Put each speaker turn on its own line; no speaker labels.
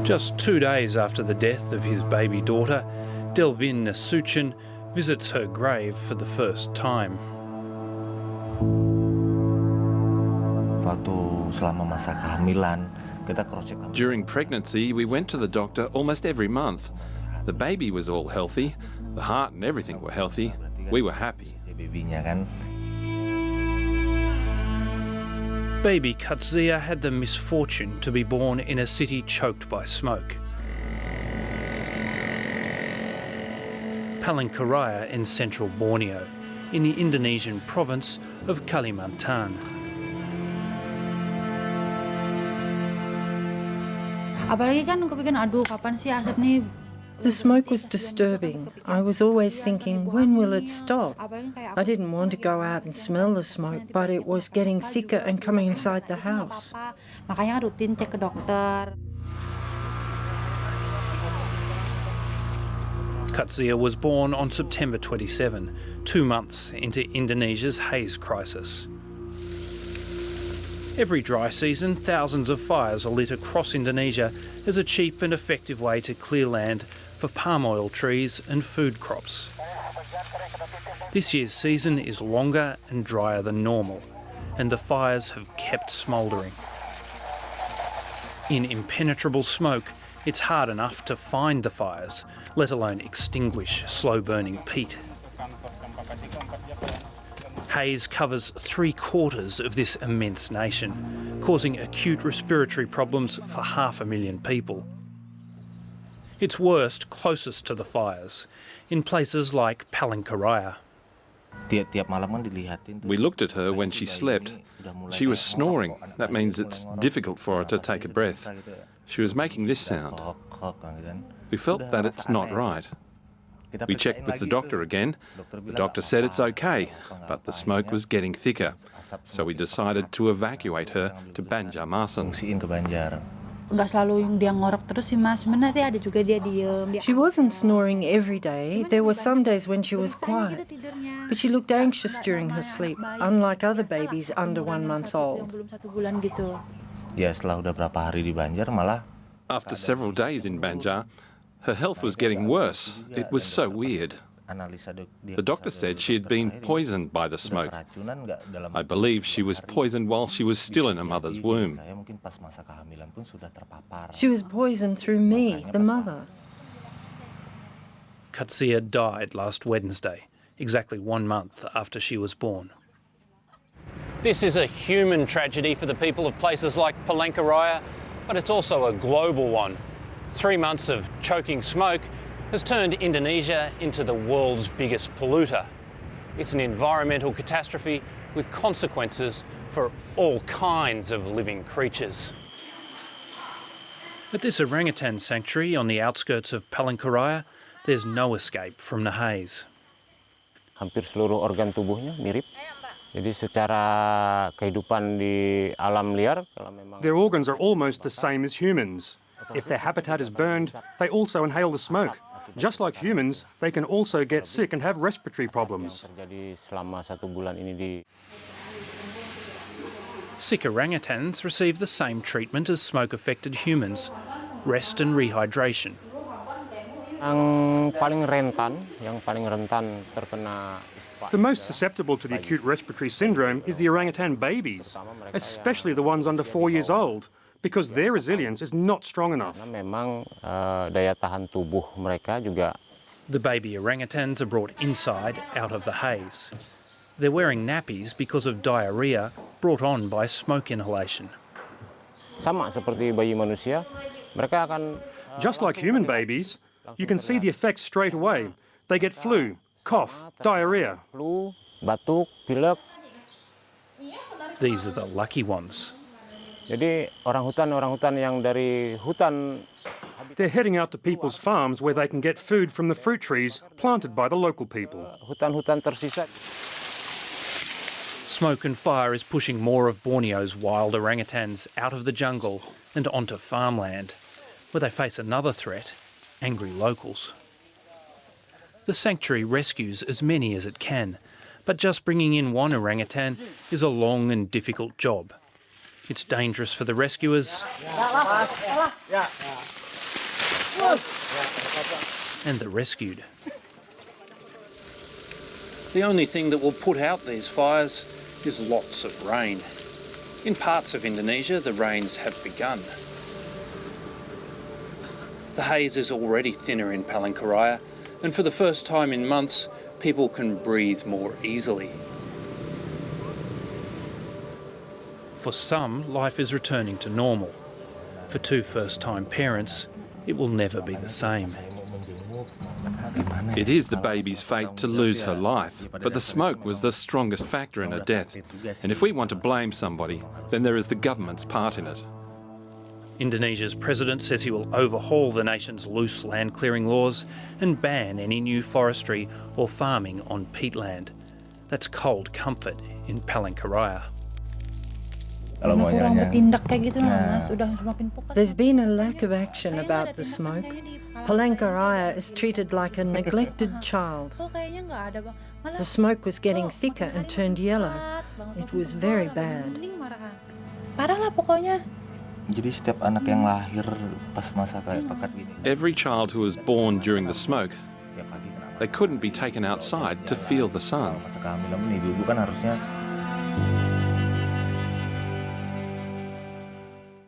Just 2 days after the death of his baby daughter, Delvin Nasuchin visits her grave for the first time.
During pregnancy, we went to the doctor almost every month. The baby was all healthy. The heart and everything were healthy. We were happy.
Baby Katzia had the misfortune to be born in a city choked by smoke. Palangkaraya in central Borneo, in the Indonesian province of Kalimantan.
The smoke was disturbing. I was always thinking, when will it stop? I didn't want to go out and smell the smoke, but it was getting thicker and coming inside the house.
Katzia was born on September 27, 2 months into Indonesia's Haze crisis. Every dry season, thousands of fires are lit across Indonesia as a cheap and effective way to clear land for palm oil trees and food crops. This year's season is longer and drier than normal, and the fires have kept smouldering. In impenetrable smoke, it's hard enough to find the fires, let alone extinguish slow-burning peat. Haze covers 3/4 of this immense nation, causing acute respiratory problems for 500,000 people. It's worst closest to the fires, in places like Palangkaraya.
We looked at her when she slept. She was snoring. That means it's difficult for her to take a breath. She was making this sound. We felt that it's not right. We checked with the doctor again. The doctor said it's okay, but the smoke was getting thicker. So we decided to evacuate her to Banjarmasin.
She wasn't snoring every day. There were some days when she was quiet. But she looked anxious during her sleep, unlike other babies under 1 month old.
After several days in Banjar, her health was getting worse. It was so weird. The doctor said she had been poisoned by the smoke. I believe she was poisoned while she was still in her mother's womb.
She was poisoned through me, the mother.
Katzia died last Wednesday, exactly 1 month after she was born. This is a human tragedy for the people of places like Palangkaraya, but it's also a global one. 3 months of choking smoke has turned Indonesia into the world's biggest polluter. It's an environmental catastrophe with consequences for all kinds of living creatures. At this orangutan sanctuary on the outskirts of Palangkaraya, there's no escape from the haze.
Hampir seluruh organ tubuhnya mirip. Jadi secara kehidupan di alam liar, kalau memang
their organs are almost the same as humans. If their habitat is burned, they also inhale the smoke. Just like humans, they can also get sick and have respiratory problems.
Sick orangutans receive the same treatment as smoke-affected humans, rest and rehydration.
The most susceptible to the acute respiratory syndrome is the orangutan babies, especially the ones under 4 years old, because their resilience is not strong enough.
The baby orangutans are brought inside out of the haze. They're wearing nappies because of diarrhea brought on by smoke inhalation.
Just like human babies, you can see the effects straight away. They get flu, cough, diarrhea.
These are the lucky ones.
Jadi orang-hutan yang dari hutan.
They're heading out to people's farms where they can get food from the fruit trees planted by the local people.
Hutan-hutan tersisa.
Smoke and fire is pushing more of Borneo's wild orangutans out of the jungle and onto farmland, where they face another threat: angry locals. The sanctuary rescues as many as it can, but just bringing in one orangutan is a long and difficult job. It's dangerous for the rescuers and the rescued. The only thing that will put out these fires is lots of rain. In parts of Indonesia, the rains have begun. The haze is already thinner in Palangkaraya, and for the first time in months, people can breathe more easily. For some, life is returning to normal. For two first-time parents, it will never be the same.
It is the baby's fate to lose her life, but the smoke was the strongest factor in her death. And if we want to blame somebody, then there is the government's part in it.
Indonesia's president says he will overhaul the nation's loose land clearing laws and ban any new forestry or farming on peatland. That's cold comfort in Palangkaraya.
There's been a lack of action about the smoke. Palangkaraya is treated like a neglected child. The smoke was getting thicker and turned yellow. It was very bad.
Every child who was born during the smoke, they couldn't be taken outside to feel the sun.